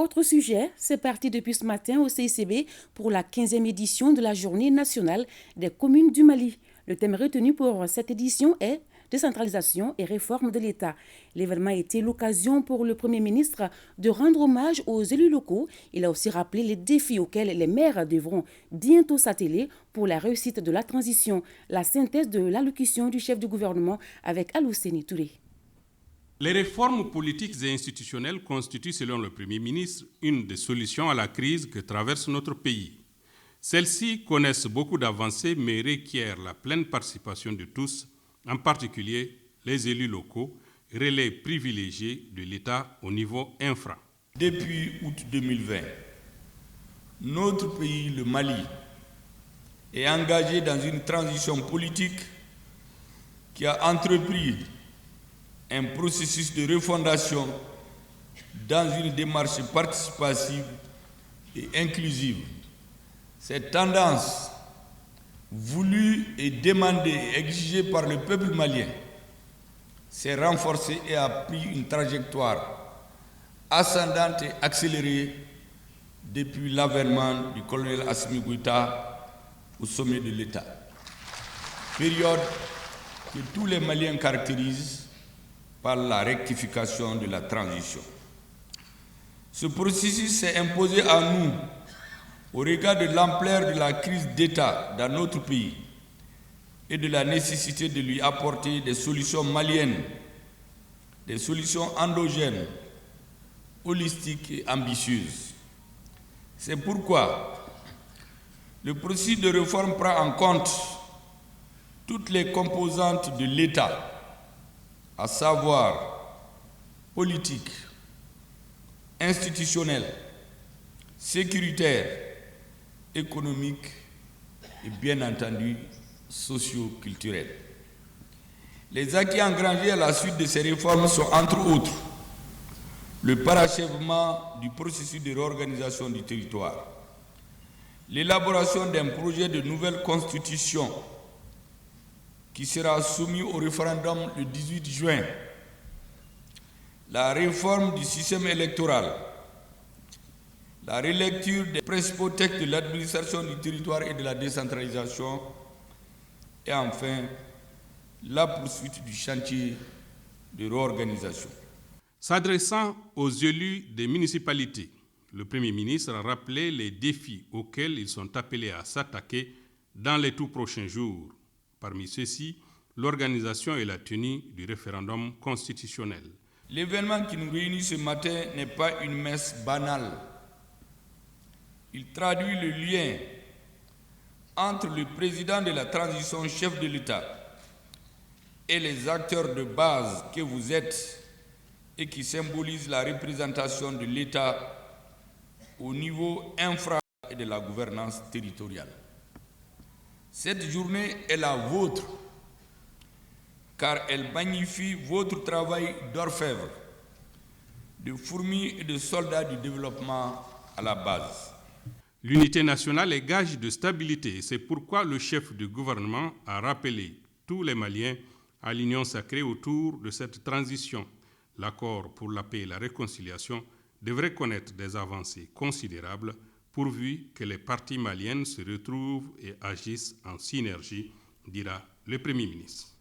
Autre sujet, c'est parti depuis ce matin au CICB pour la 15e édition de la Journée nationale des communes du Mali. Le thème retenu pour cette édition est décentralisation et réforme de l'État. L'événement a été l'occasion pour le Premier ministre de rendre hommage aux élus locaux. Il a aussi rappelé les défis auxquels les maires devront bientôt s'atteler pour la réussite de la transition. La synthèse de l'allocution du chef du gouvernement avec Alousseni Touré. Les réformes politiques et institutionnelles constituent, selon le Premier ministre, une des solutions à la crise que traverse notre pays. Celles-ci connaissent beaucoup d'avancées, mais requièrent la pleine participation de tous, en particulier les élus locaux, relais privilégiés de l'État au niveau infra. Depuis août 2020, notre pays, le Mali, est engagé dans une transition politique qui a entrepris un processus de refondation dans une démarche participative et inclusive. Cette tendance, voulue et demandée et exigée par le peuple malien, s'est renforcée et a pris une trajectoire ascendante et accélérée depuis l'avènement du colonel Assimi Goïta au sommet de l'État. Période que tous les Maliens caractérisent par la rectification de la transition. Ce processus s'est imposé à nous au regard de l'ampleur de la crise d'État dans notre pays et de la nécessité de lui apporter des solutions maliennes, des solutions endogènes, holistiques et ambitieuses. C'est pourquoi le processus de réforme prend en compte toutes les composantes de l'État, à savoir politique, institutionnelle, sécuritaire, économique et bien entendu socio-culturelle. Les acquis engrangés à la suite de ces réformes sont entre autres le parachèvement du processus de réorganisation du territoire, l'élaboration d'un projet de nouvelle constitution qui sera soumis au référendum le 18 juin, la réforme du système électoral, la relecture des principaux textes de l'administration du territoire et de la décentralisation, et enfin, la poursuite du chantier de réorganisation. S'adressant aux élus des municipalités, le Premier ministre a rappelé les défis auxquels ils sont appelés à s'attaquer dans les tout prochains jours. Parmi ceux-ci, l'organisation et la tenue du référendum constitutionnel. L'événement qui nous réunit ce matin n'est pas une messe banale. Il traduit le lien entre le président de la transition, chef de l'État, et les acteurs de base que vous êtes et qui symbolisent la représentation de l'État au niveau infra et de la gouvernance territoriale. Cette journée est la vôtre, car elle magnifie votre travail d'orfèvre, de fourmis et de soldats du développement à la base. L'unité nationale est gage de stabilité. C'est pourquoi le chef du gouvernement a rappelé tous les Maliens à l'union sacrée autour de cette transition. L'accord pour la paix et la réconciliation devrait connaître des avancées considérables pourvu que les parties maliennes se retrouvent et agissent en synergie, dira le Premier ministre.